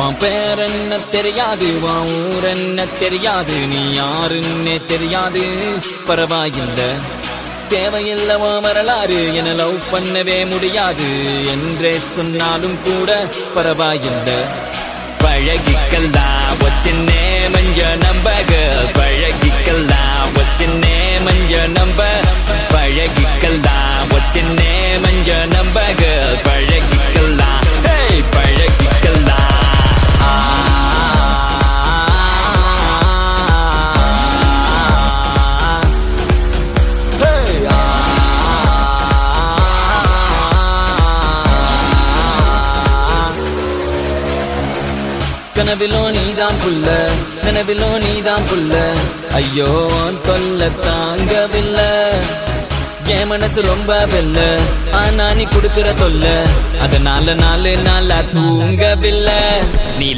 உன் பேர் என்ன தெரியாது, உன் ஊர் என்ன தெரியாது, நீ யாருன்னே தெரியாது, பரவாயில்லை. தேவையில்லை உன் வரலாறு, என லவ் பண்ணவே முடியாது என்றே சொன்னாலும் கூட பரவாயில்லை. பழகிக்கலாம் what's your name and your number girl, பழகிக்கலாம் what's your name and your number, பழகிக்கலாம் what's your name and your number girl, பழகிக்கலாம் hey பழகிக்கலாம். கனவிலோ நீதான் புள்ள, கனவிலோ நீதான் புள்ள, ஐயோ தொல்ல தாங்கவில்லை. என் மனசு ரொம்ப வெல்ல, ஆனா நீ குடுக்கிற தொல்ல, அதனால நாலு நாளா தூங்கவில்லை. நீ